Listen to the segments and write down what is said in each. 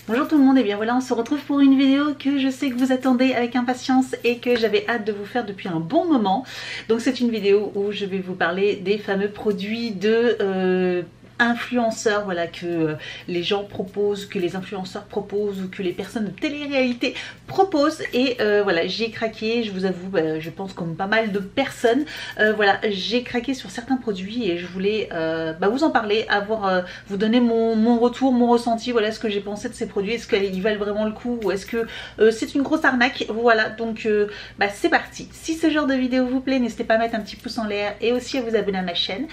Bonjour tout le monde, et bien voilà, on se retrouve pour une vidéo que je sais que vous attendez avec impatience et que j'avais hâte de vous faire depuis un bon moment. Donc c'est une vidéo où je vais vous parler des fameux produits de influenceurs, voilà, que les gens proposent, que les influenceurs proposent ou que les personnes de télé-réalité proposent. Et voilà, j'ai craqué, je vous avoue, je pense comme pas mal de personnes, voilà, j'ai craqué sur certains produits et je voulais vous en parler, vous donner mon retour, mon ressenti, voilà ce que j'ai pensé de ces produits. Est-ce qu'ils valent vraiment le coup ou est-ce que c'est une grosse arnaque? Voilà, donc c'est parti. Si ce genre de vidéo vous plaît, n'hésitez pas à mettre un petit pouce en l'air et aussi à vous abonner à ma chaîne.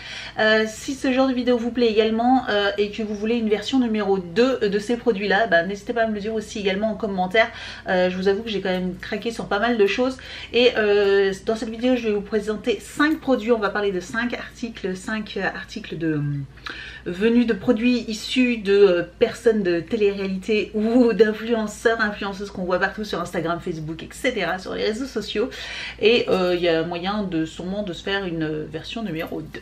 Si ce genre de vidéo vous plaît également et que vous voulez une version numéro 2 de ces produits là, n'hésitez pas à me le dire aussi également en commentaire. Je vous avoue que j'ai quand même craqué sur pas mal de choses et dans cette vidéo je vais vous présenter 5 produits. On va parler de 5 articles de venus de produits issus de personnes de télé-réalité ou d'influenceurs, influenceuses qu'on voit partout sur Instagram, Facebook, etc., sur les réseaux sociaux. Et il y a moyen sûrement de se faire une version numéro 2.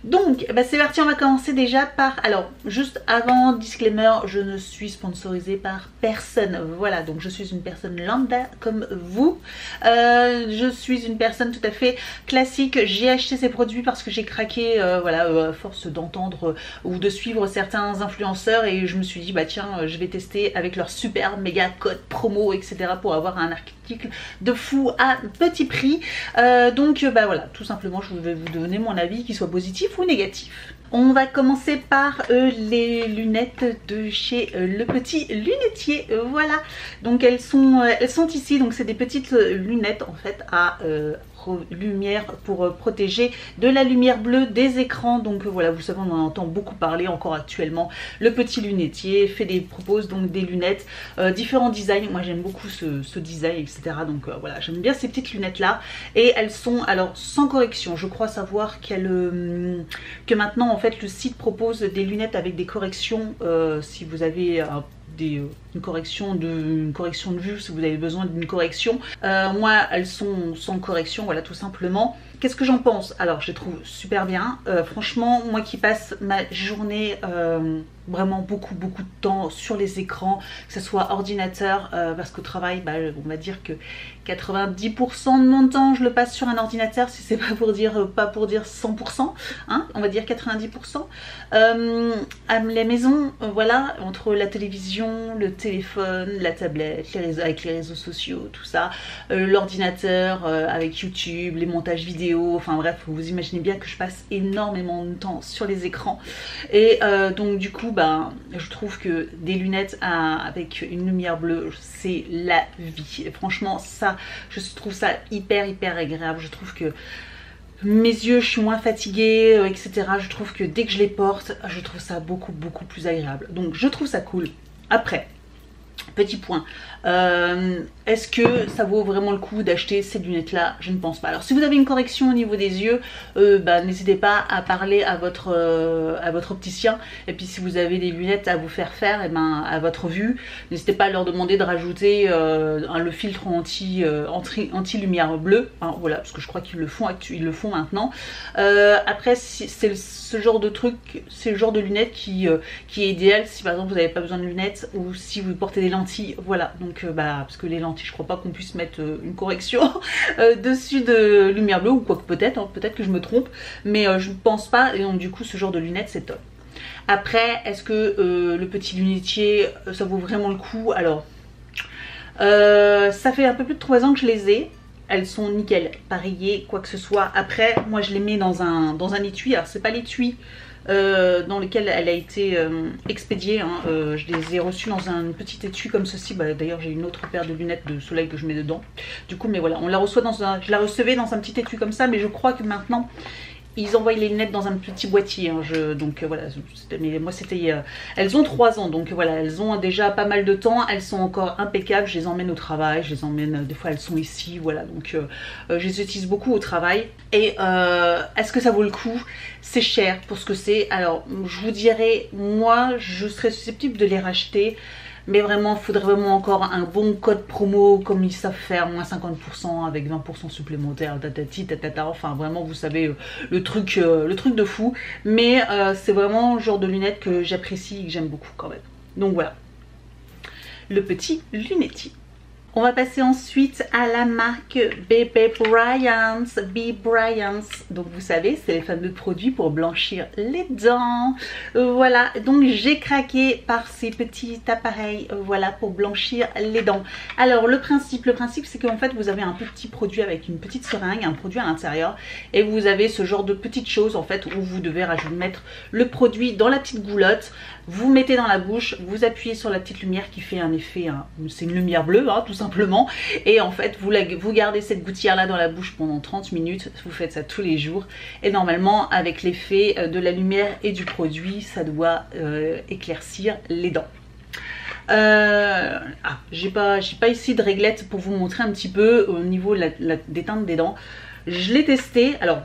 Donc c'est parti, on va commencer déjà par, alors juste avant, disclaimer, je ne suis sponsorisée par personne, voilà, donc je suis une personne lambda comme vous, je suis une personne tout à fait classique. J'ai acheté ces produits parce que j'ai craqué, à force d'entendre ou de suivre certains influenceurs et je me suis dit tiens, je vais tester avec leur super méga code promo, etc., pour avoir un article de fou à petit prix. Voilà, tout simplement je vais vous donner mon avis, qu'il soit positif ou négatif. On va commencer par les lunettes de chez Le Petit Lunetier, voilà. Donc elles sont ici, donc c'est des petites lunettes en fait à lumière pour protéger de la lumière bleue des écrans. Donc voilà, vous savez, on en entend beaucoup parler encore actuellement. Le Petit Lunetier propose donc des lunettes, différents designs. Moi j'aime beaucoup ce design, etc. Donc voilà, j'aime bien ces petites lunettes là. Et elles sont alors sans correction. Je crois savoir que maintenant en fait le site propose des lunettes avec des corrections si vous avez une correction de vue, si vous avez besoin d'une correction. Moi elles sont sans correction, voilà, tout simplement. Qu'est-ce que j'en pense? Alors je les trouve super bien, franchement, moi qui passe ma journée vraiment beaucoup de temps sur les écrans, que ce soit ordinateur, parce qu'au travail on va dire que 90% de mon temps je le passe sur un ordinateur, si c'est pas pour dire 100%, hein, on va dire 90%. À la maison, voilà, entre la télévision, le téléphone, la tablette, avec les réseaux sociaux, tout ça, l'ordinateur avec YouTube, les montages vidéo, enfin bref, vous imaginez bien que je passe énormément de temps sur les écrans. Et donc du coup, je trouve que des lunettes avec une lumière bleue, c'est la vie. Et franchement, ça, je trouve ça hyper agréable. Je trouve que mes yeux, je suis moins fatiguée, etc. Je trouve que dès que je les porte, je trouve ça beaucoup plus agréable. Donc je trouve ça cool. Après, petit point, est-ce que ça vaut vraiment le coup d'acheter ces lunettes là? Je ne pense pas. Alors si vous avez une correction au niveau des yeux, n'hésitez pas à parler à votre opticien. Et puis si vous avez des lunettes à vous faire à votre vue, n'hésitez pas à leur demander de rajouter le filtre anti lumière bleue, hein, voilà, parce que je crois qu'ils le font maintenant. Après, c'est ce genre de truc, c'est le genre de lunettes qui est idéal si par exemple vous n'avez pas besoin de lunettes ou si vous portez des lentilles, voilà. Donc parce que les lentilles, je crois pas qu'on puisse mettre une correction dessus de lumière bleue, ou quoi que peut-être, hein, peut-être que je me trompe, mais je ne pense pas. Et donc du coup ce genre de lunettes c'est top. Après, est-ce que Le Petit Lunetier, ça vaut vraiment le coup? Alors ça fait un peu plus de 3 ans que je les ai. Elles sont nickel, pas rayées, quoi que ce soit. Après, moi je les mets dans un étui. Alors c'est pas l'étui dans lequel elle a été expédiée, hein. Je les ai reçus dans un petit étui comme ceci. D'ailleurs j'ai une autre paire de lunettes de soleil que je mets dedans. Du coup, mais voilà, je la recevais dans un petit étui comme ça, mais je crois que maintenant ils envoient les lunettes dans un petit boîtier, hein. Voilà, mais moi c'était elles ont 3 ans, donc voilà, elles ont déjà pas mal de temps, elles sont encore impeccables. Je les emmène au travail, je les emmène, des fois elles sont ici, voilà, donc je les utilise beaucoup au travail. Et est-ce que ça vaut le coup? C'est cher pour ce que c'est. Alors je vous dirais, moi je serais susceptible de les racheter, mais vraiment, il faudrait vraiment encore un bon code promo comme ils savent faire, moins 50% avec 20% supplémentaires, tatati, tatata, enfin vraiment, vous savez, le truc de fou. Mais c'est vraiment le genre de lunettes que j'apprécie et que j'aime beaucoup quand même. Donc voilà, le petit lunetier. On va passer ensuite à la marque B. Bryant. Donc vous savez, c'est les fameux produits pour blanchir les dents. Voilà, donc j'ai craqué par ces petits appareils, voilà, pour blanchir les dents. Alors le principe c'est qu'en fait vous avez un petit produit avec une petite seringue, un produit à l'intérieur, et vous avez ce genre de petites choses en fait où vous devez mettre le produit dans la petite goulotte. Vous mettez dans la bouche, vous appuyez sur la petite lumière qui fait un effet, c'est une lumière bleue, tout simplement. Et en fait, vous gardez cette gouttière là dans la bouche pendant 30 minutes. Vous faites ça tous les jours. Et normalement, avec l'effet de la lumière et du produit, ça doit éclaircir les dents. J'ai pas ici de réglette pour vous montrer un petit peu au niveau de des teintes des dents. Je l'ai testé. Alors,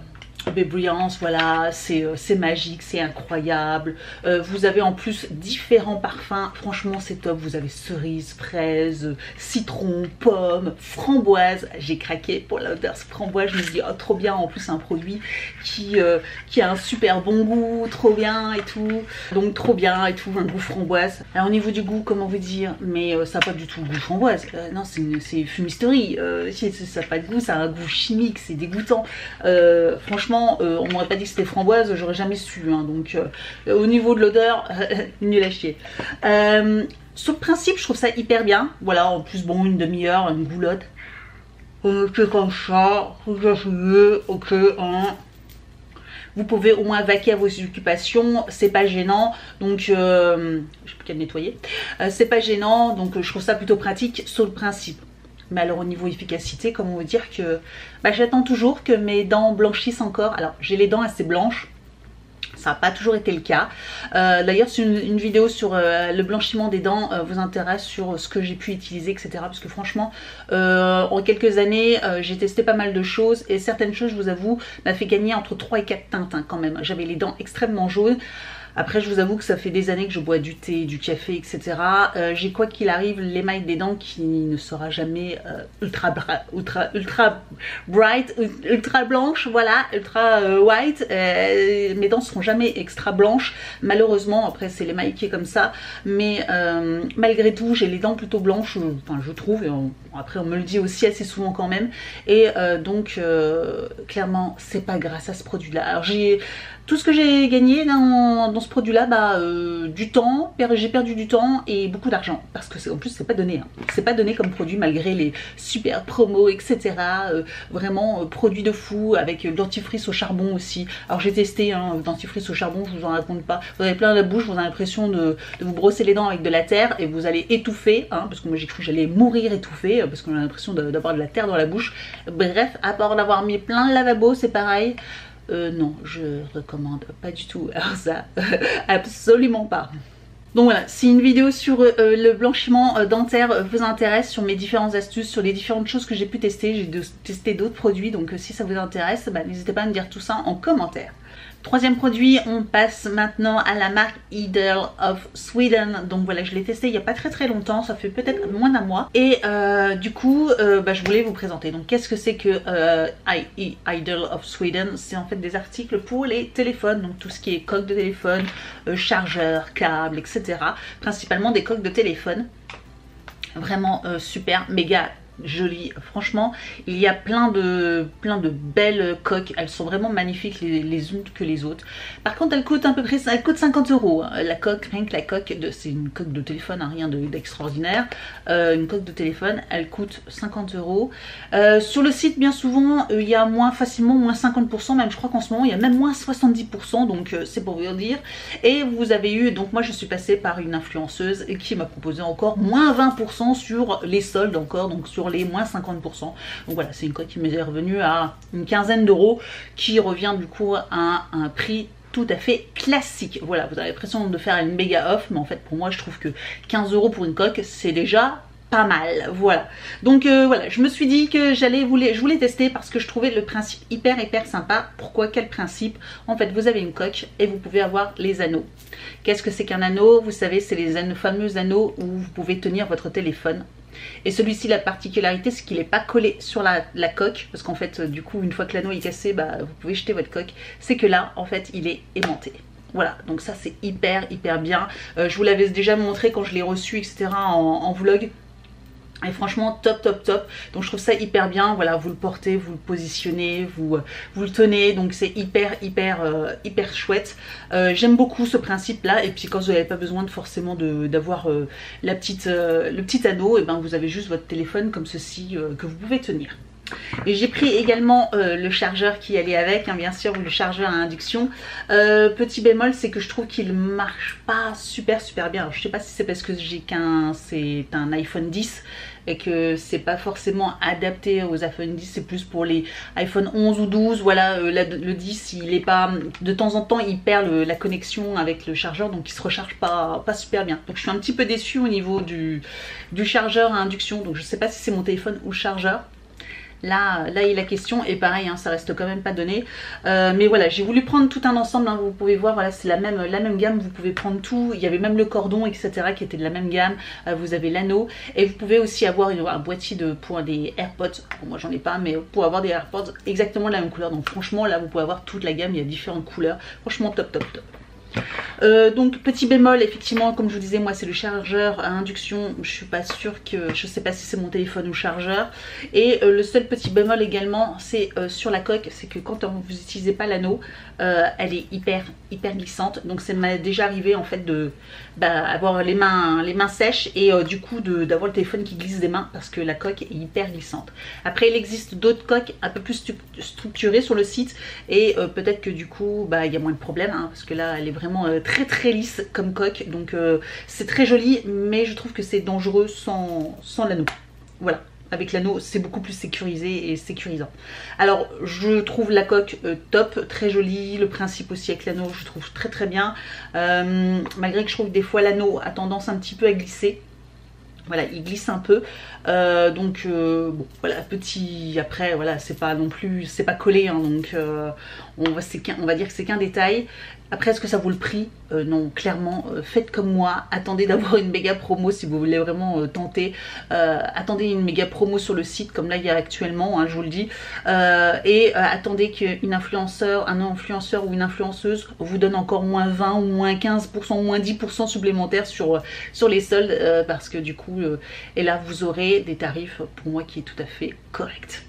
Brilliance, voilà, c'est magique, c'est incroyable. Vous avez en plus différents parfums, franchement c'est top. Vous avez cerise, fraise, citron, pomme, framboise. J'ai craqué pour l'odeur framboise, je me dis oh trop bien, en plus c'est un produit qui a un super bon goût, trop bien et tout. Donc trop bien et tout, un goût framboise. Alors au niveau du goût, comment vous dire, mais ça n'a pas du tout le goût framboise. Non, c'est fumisterie, ça n'a pas de goût, ça a un goût chimique, c'est dégoûtant. Franchement, on m'aurait pas dit que c'était framboise, j'aurais jamais su. Donc au niveau de l'odeur, nul à chier. Sur le principe, je trouve ça hyper bien. Voilà, en plus, bon, une demi-heure, une goulotte. C'est comme ça, vous asseyez, ok, Vous pouvez au moins vaquer à vos occupations, c'est pas gênant, donc j'ai plus qu'à le nettoyer. C'est pas gênant, donc je trouve ça plutôt pratique sur le principe. Mais alors au niveau efficacité, comment vous dire que j'attends toujours que mes dents blanchissent encore. Alors j'ai les dents assez blanches, ça n'a pas toujours été le cas. D'ailleurs si une vidéo sur le blanchiment des dents vous intéresse, sur ce que j'ai pu utiliser, etc. Parce que franchement en quelques années j'ai testé pas mal de choses, et certaines choses, je vous avoue, m'a fait gagner entre 3 et 4 teintes quand même. J'avais les dents extrêmement jaunes. Après je vous avoue que ça fait des années que je bois du thé, du café, etc. J'ai quoi qu'il arrive l'émail des dents qui ne sera jamais ultra bright, ultra blanche, voilà, ultra white. Mes dents seront jamais extra blanches, malheureusement. Après c'est l'émail qui est comme ça, mais malgré tout j'ai les dents plutôt blanches, enfin je trouve, et après on me le dit aussi assez souvent quand même. Et donc clairement c'est pas grâce à ce produit là. Alors tout ce que j'ai gagné dans ce produit là, du temps, j'ai perdu du temps et beaucoup d'argent, parce que en plus c'est pas donné, c'est pas donné comme produit malgré les super promos, etc. Vraiment produit de fou, avec le dentifrice au charbon aussi. Alors j'ai testé le dentifrice au charbon, je vous en raconte pas, vous avez plein la bouche, vous avez l'impression de vous brosser les dents avec de la terre et vous allez étouffer, parce que moi j'ai cru que j'allais mourir étouffée, parce qu'on a l'impression d'avoir de la terre dans la bouche. Bref, à part d'avoir mis plein de lavabo, c'est pareil. Non, je recommande pas du tout. Alors ça, absolument pas. Donc voilà, si une vidéo sur le blanchiment dentaire vous intéresse, sur mes différentes astuces, sur les différentes choses que j'ai pu tester, j'ai testé d'autres produits, donc si ça vous intéresse, n'hésitez pas à me dire tout ça en commentaire. Troisième produit, on passe maintenant à la marque Idol of Sweden. Donc voilà, je l'ai testé il n'y a pas très longtemps, ça fait peut-être moins d'un mois. Et du coup, je voulais vous présenter. Donc qu'est-ce que c'est que Idol of Sweden? C'est en fait des articles pour les téléphones, donc tout ce qui est coque de téléphone, chargeur, câble, etc. Principalement des coques de téléphone. Vraiment super, méga joli, franchement il y a plein de belles coques, elles sont vraiment magnifiques les unes que les autres. Par contre elles coûtent à peu près, elles coûtent 50 €, la coque, rien que la coque, c'est une coque de téléphone, rien d'extraordinaire. Une coque de téléphone elle coûte 50 €. Sur le site bien souvent il y a facilement moins 50%, même je crois qu'en ce moment il y a même moins 70%, donc c'est pour vous dire. Et vous avez eu, donc moi je suis passée par une influenceuse qui m'a proposé encore moins 20% sur les soldes, encore donc sur les moins 50%. Donc voilà, c'est une coque qui m'est revenue à une quinzaine d'euros, qui revient du coup à un prix tout à fait classique. Voilà, vous avez l'impression de faire une méga off, mais en fait pour moi je trouve que 15 € pour une coque c'est déjà pas mal. Voilà, donc voilà, je me suis dit que je voulais tester parce que je trouvais le principe hyper sympa. Pourquoi? Quel principe? En fait vous avez une coque et vous pouvez avoir les anneaux. Qu'est-ce que c'est qu'un anneau? Vous savez, c'est les fameux anneaux où vous pouvez tenir votre téléphone. Et celui-ci, la particularité, c'est qu'il n'est pas collé sur la coque, parce qu'en fait du coup une fois que l'anneau est cassé, vous pouvez jeter votre coque. C'est que là en fait il est aimanté. Voilà, donc ça c'est hyper bien. Je vous l'avais déjà montré quand je l'ai reçu, etc. en vlog. Et franchement top. Donc je trouve ça hyper bien. Voilà, vous le portez, vous le positionnez, vous le tenez. Donc c'est hyper chouette. J'aime beaucoup ce principe là. Et puis quand vous n'avez pas besoin forcément d'avoir le petit anneau, et ben vous avez juste votre téléphone comme ceci que vous pouvez tenir. Et j'ai pris également le chargeur qui allait avec, hein, bien sûr, le chargeur à induction. Petit bémol, c'est que je trouve qu'il marche pas super bien. Alors, je sais pas si c'est parce que c'est un iPhone 10 et que c'est pas forcément adapté aux iPhone 10, c'est plus pour les iPhone 11 ou 12. Voilà, le 10, il est pas, de temps en temps, il perd la connexion avec le chargeur, donc il se recharge pas super bien. Donc je suis un petit peu déçue au niveau du chargeur à induction. Donc je sais pas si c'est mon téléphone ou le chargeur. Là il est la question, et pareil, hein, ça reste quand même pas donné. Mais voilà, j'ai voulu prendre tout un ensemble, hein, vous pouvez voir, voilà, c'est la même gamme, vous pouvez prendre tout. Il y avait même le cordon, etc. qui était de la même gamme. Vous avez l'anneau, et vous pouvez aussi avoir un boîtier pour des AirPods. Bon, moi j'en ai pas, mais pour avoir des AirPods exactement de la même couleur. Donc franchement, là vous pouvez avoir toute la gamme, il y a différentes couleurs. Franchement top. Donc petit bémol, effectivement, comme je vous disais, moi c'est le chargeur à induction. Je suis pas sûre que, je sais pas si c'est mon téléphone ou le chargeur. Et le seul petit bémol également, c'est sur la coque, c'est que quand vous n'utilisez pas l'anneau, elle est hyper glissante. Donc ça m'est déjà arrivé en fait de avoir les mains sèches, et du coup d'avoir le téléphone qui glisse des mains parce que la coque est hyper glissante. Après il existe d'autres coques un peu plus structurées sur le site, et peut-être que du coup il y a moins de problèmes, hein, parce que là elle est vraiment très lisse comme coque. Donc c'est très joli, mais je trouve que c'est dangereux sans l'anneau. Voilà. Avec l'anneau, c'est beaucoup plus sécurisé et sécurisant. Alors, je trouve la coque top, très jolie. Le principe aussi avec l'anneau, je trouve très bien. Malgré que je trouve que des fois l'anneau a tendance un petit peu à glisser. Voilà, il glisse un peu. Bon, voilà, petit. Après, voilà, c'est pas non plus, c'est pas collé, hein, donc on va dire que c'est qu'un détail. Après, est-ce que ça vaut le prix? Non, clairement, faites comme moi, attendez d'avoir une méga promo si vous voulez vraiment tenter. Attendez une méga promo sur le site, comme là il y a actuellement, hein, je vous le dis. Attendez qu'un influenceur ou une influenceuse vous donne encore moins 20 ou moins 15%, moins 10% supplémentaires sur les soldes, parce que du coup, et là vous aurez des tarifs pour moi qui est tout à fait correct.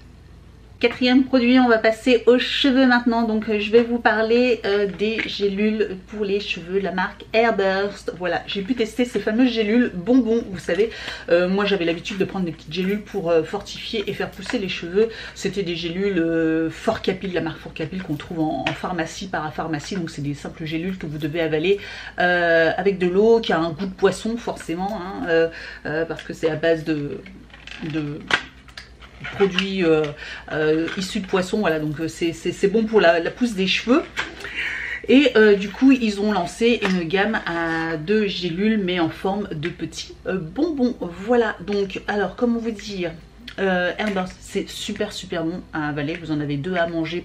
Quatrième produit, on va passer aux cheveux maintenant. Donc je vais vous parler des gélules pour les cheveux, la marque Airburst. Voilà, j'ai pu tester ces fameuses gélules bonbons, vous savez. Moi j'avais l'habitude de prendre des petites gélules pour fortifier et faire pousser les cheveux. C'était des gélules Forcapil, de la marque Forcapil, qu'on trouve en pharmacie, parapharmacie. Donc c'est des simples gélules que vous devez avaler avec de l'eau qui a un goût de poisson forcément, hein, parce que c'est à base de produits issus de poissons. Voilà, donc c'est bon pour la pousse des cheveux. Et du coup ils ont lancé une gamme à 2 gélules mais en forme de petits bonbons. Voilà, donc alors comment vous dire, Airburst, c'est super bon à avaler. Vous en avez 2 à manger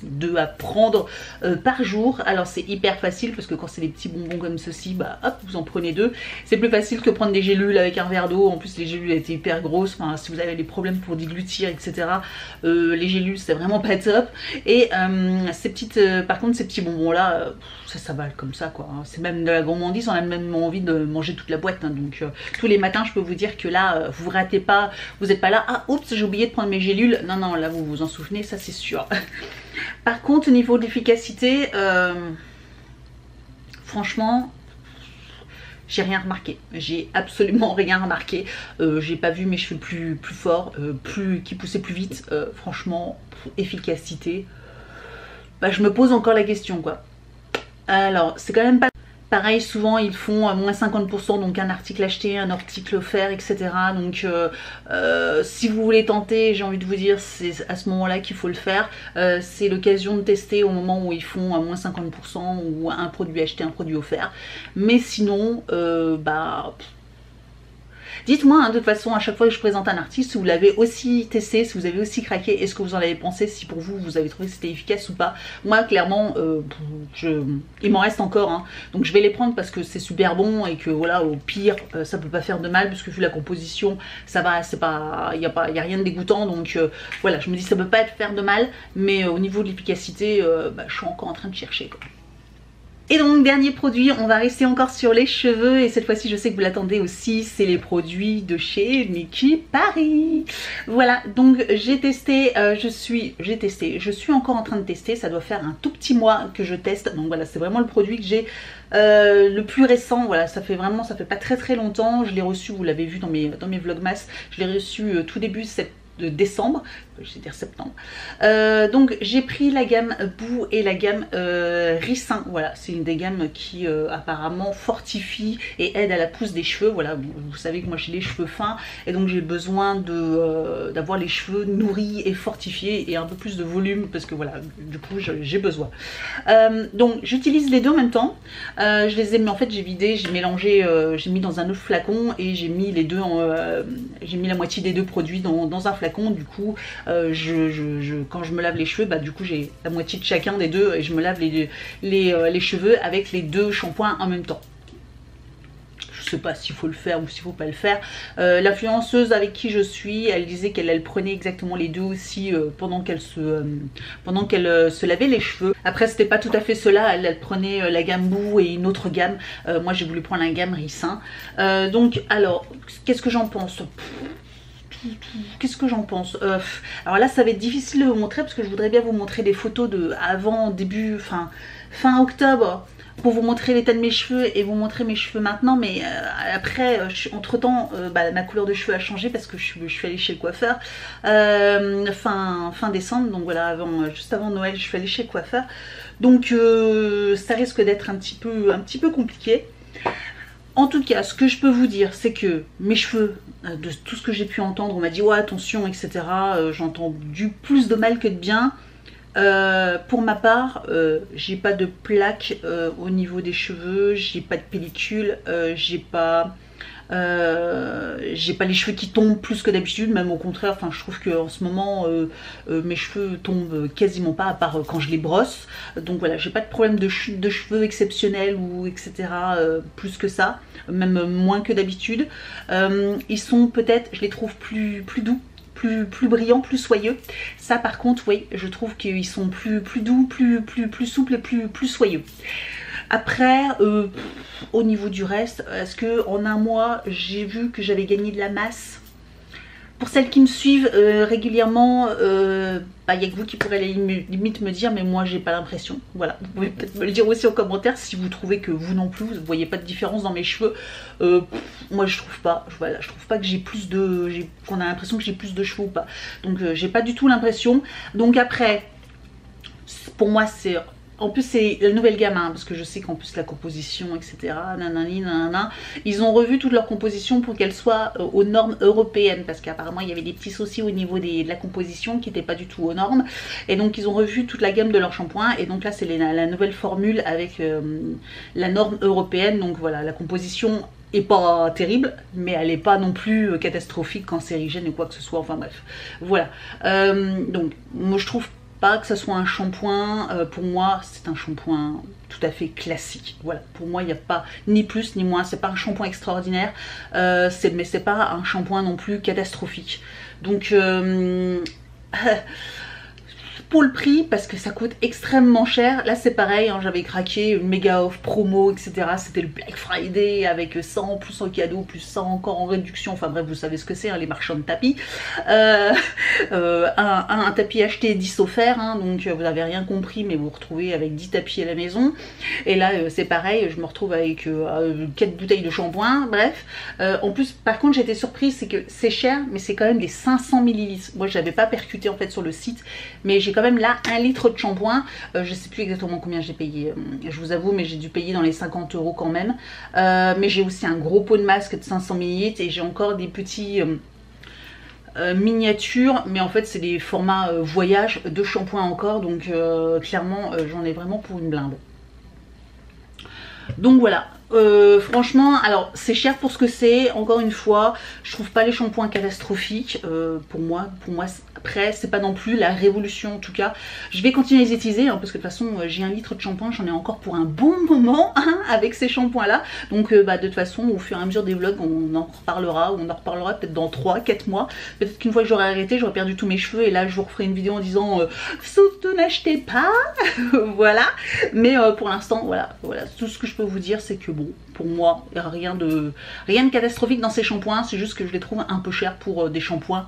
deux à prendre par jour. Alors c'est hyper facile parce que quand c'est des petits bonbons comme ceci, hop, vous en prenez 2. C'est plus facile que prendre des gélules avec un verre d'eau. En plus les gélules étaient hyper grosses. Enfin, si vous avez des problèmes pour déglutir, etc. Les gélules c'est vraiment pas top. Et par contre ces petits bonbons là, ça s'avale comme ça quoi. C'est même de la gourmandise. On a même envie de manger toute la boîte, hein. Donc tous les matins je peux vous dire que là vous ratez pas. Vous n'êtes pas là, ah oups j'ai oublié de prendre mes gélules. Non, là vous vous en souvenez, ça c'est sûr. Par contre au niveau de l'efficacité, franchement j'ai rien remarqué. J'ai absolument rien remarqué. J'ai pas vu mes cheveux plus forts, qui poussaient plus vite. Franchement, efficacité, je me pose encore la question quoi. Alors c'est quand même pas pareil, souvent ils font moins 50%, donc un article acheté, un article offert, etc. Donc si vous voulez tenter, j'ai envie de vous dire, c'est à ce moment-là qu'il faut le faire. C'est l'occasion de tester au moment où ils font à moins 50% ou un produit acheté, un produit offert. Mais sinon, dites-moi, hein, de toute façon, à chaque fois que je présente un artiste, si vous l'avez aussi testé, si vous avez aussi craqué, est-ce que vous en avez pensé, si pour vous, vous avez trouvé que c'était efficace ou pas. Moi, clairement, il m'en reste encore, hein. Donc je vais les prendre parce que c'est super bon et que voilà, au pire, ça peut pas faire de mal, puisque vu la composition, ça va, il n'y a rien de dégoûtant. Donc voilà, je me dis ça peut pas faire de mal, mais au niveau de l'efficacité, je suis encore en train de chercher quoi. Et donc dernier produit, on va rester encore sur les cheveux et cette fois-ci je sais que vous l'attendez aussi, c'est les produits de chez Nikki Paris. Voilà, donc j'ai testé, je suis encore en train de tester, ça doit faire un tout petit mois que je teste, donc voilà c'est vraiment le produit que j'ai le plus récent, voilà ça fait pas très longtemps, je l'ai reçu, vous l'avez vu dans mes vlogmas, je l'ai reçu tout début de décembre, je vais dire septembre. Donc j'ai pris la gamme Boue et la gamme Ricin. Voilà, c'est une des gammes qui apparemment fortifie et aide à la pousse des cheveux. Voilà, vous savez que moi j'ai les cheveux fins et donc j'ai besoin d'avoir les cheveux nourris et fortifiés et un peu plus de volume parce que voilà, du coup j'ai besoin. Donc j'utilise les deux en même temps. Je les ai, mais en fait j'ai vidé, j'ai mélangé, j'ai mis dans un autre flacon et j'ai mis les deux j'ai mis la moitié des deux produits dans un flacon. Du coup quand je me lave les cheveux, bah du coup j'ai la moitié de chacun des deux et je me lave les cheveux avec les deux shampoings en même temps. Je sais pas s'il faut le faire ou s'il faut pas le faire. L'influenceuse avec qui je suis, elle disait qu'elle prenait exactement les deux aussi pendant qu'elle se lavait les cheveux. Après c'était pas tout à fait cela, elle prenait la gamme Boue et une autre gamme. Moi j'ai voulu prendre la gamme Ricin. Donc alors qu'est-ce que j'en pense? Qu'est-ce que j'en pense? Alors là ça va être difficile de vous montrer parce que je voudrais bien vous montrer des photos de avant, début, fin octobre pour vous montrer l'état de mes cheveux et vous montrer mes cheveux maintenant, mais après entre temps ma couleur de cheveux a changé parce que je suis allée chez le coiffeur fin décembre, donc voilà, juste avant Noël je suis allée chez le coiffeur, donc ça risque d'être un petit peu compliqué. En tout cas, ce que je peux vous dire, c'est que mes cheveux, de tout ce que j'ai pu entendre, on m'a dit ouais attention, etc. J'entends du plus de mal que de bien. Pour ma part, j'ai pas de plaques au niveau des cheveux, j'ai pas de pellicule, j'ai pas les cheveux qui tombent plus que d'habitude, même au contraire, enfin je trouve qu'en ce moment mes cheveux tombent quasiment pas à part quand je les brosse, donc voilà, j'ai pas de problème de chute de cheveux exceptionnel ou etc. Plus que ça, même moins que d'habitude. Ils sont peut-être, je les trouve plus doux, plus brillants, plus soyeux. Ça par contre oui, je trouve qu'ils sont plus doux, plus souples et plus soyeux. Après, au niveau du reste, est-ce que en un mois, j'ai vu que j'avais gagné de la masse? Pour celles qui me suivent régulièrement, il n'y a que vous qui pourrez limite me dire, mais moi j'ai pas l'impression. Voilà, vous pouvez peut-être me le dire aussi en commentaire si vous trouvez que vous non plus, vous ne voyez pas de différence dans mes cheveux. Moi je trouve pas, voilà, je trouve pas que j'ai plus de, qu'on a l'impression que j'ai plus de cheveux ou pas. Donc j'ai pas du tout l'impression. Donc après, pour moi c'est... En plus c'est la nouvelle gamme, hein, parce que je sais qu'en plus la composition, etc. Nanani, nanana, ils ont revu toute leur composition pour qu'elle soit aux normes européennes, parce qu'apparemment il y avait des petits soucis au niveau de la composition qui n'étaient pas du tout aux normes. Et donc ils ont revu toute la gamme de leur shampoing. Et donc là c'est la nouvelle formule avec la norme européenne. Donc voilà, la composition est pas terrible, mais elle n'est pas non plus catastrophique, cancérigène ou quoi que ce soit. Enfin bref, voilà. Donc moi je trouve pas que ça soit un shampoing, pour moi c'est un shampoing tout à fait classique. Voilà, pour moi il n'y a pas ni plus ni moins, c'est pas un shampoing extraordinaire, mais c'est pas un shampoing non plus catastrophique. Donc pour le prix, parce que ça coûte extrêmement cher. Là c'est pareil, hein, j'avais craqué une méga off promo, etc. C'était le Black Friday avec 100 plus en cadeau, plus 100 encore en réduction. Enfin bref, vous savez ce que c'est, hein, les marchands de tapis. Un tapis acheté, 10 offert, hein, donc vous n'avez rien compris, mais vous vous retrouvez avec 10 tapis à la maison. Et là c'est pareil, je me retrouve avec 4 bouteilles de shampoing, bref. En plus, par contre, j'étais surprise, c'est que c'est cher, mais c'est quand même des 500 ml. Moi, je n'avais pas percuté en fait sur le site, mais j'ai quand même là 1 litre de shampoing. Je sais plus exactement combien j'ai payé, je vous avoue, mais j'ai dû payer dans les 50 € quand même. Mais j'ai aussi un gros pot de masque de 500 ml et j'ai encore des petits miniatures, mais en fait c'est des formats voyage de shampoing encore, donc clairement j'en ai vraiment pour une blinde. Donc voilà, Franchement, alors c'est cher pour ce que c'est. Encore une fois, je trouve pas les shampoings catastrophiques. Pour moi après c'est pas non plus la révolution en tout cas. Je vais continuer à les utiliser hein, parce que de toute façon j'ai 1 litre de shampoing, j'en ai encore pour un bon moment hein, avec ces shampoings là. Donc de toute façon au fur et à mesure des vlogs on en reparlera, ou on en reparlera peut-être dans 3-4 mois. Peut-être qu'une fois que j'aurai arrêté, j'aurai perdu tous mes cheveux et là je vous referai une vidéo en disant surtout n'achetez pas. Voilà. Mais pour l'instant voilà, tout ce que je peux vous dire c'est que bon, pour moi il n'y a rien de catastrophique dans ces shampoings, c'est juste que je les trouve un peu chers pour des shampoings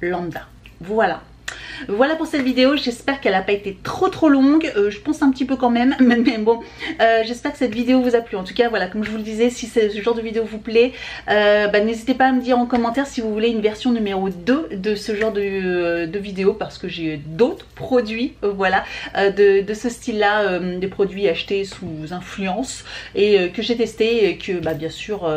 lambda. Voilà pour cette vidéo, j'espère qu'elle n'a pas été trop longue, je pense un petit peu quand même, mais bon, j'espère que cette vidéo vous a plu. En tout cas voilà, comme je vous le disais, si ce genre de vidéo vous plaît, n'hésitez pas à me dire en commentaire si vous voulez une version numéro 2 de ce genre de vidéo, parce que j'ai d'autres produits, voilà, de ce style là, des produits achetés sous influence et que j'ai testé et que bien sûr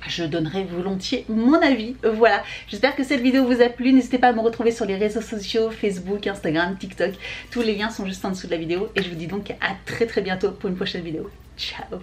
je donnerai volontiers mon avis. Voilà, j'espère que cette vidéo vous a plu. N'hésitez pas à me retrouver sur les réseaux sociaux, Facebook, Instagram, TikTok. Tous les liens sont juste en dessous de la vidéo. Et je vous dis donc à très bientôt pour une prochaine vidéo. Ciao.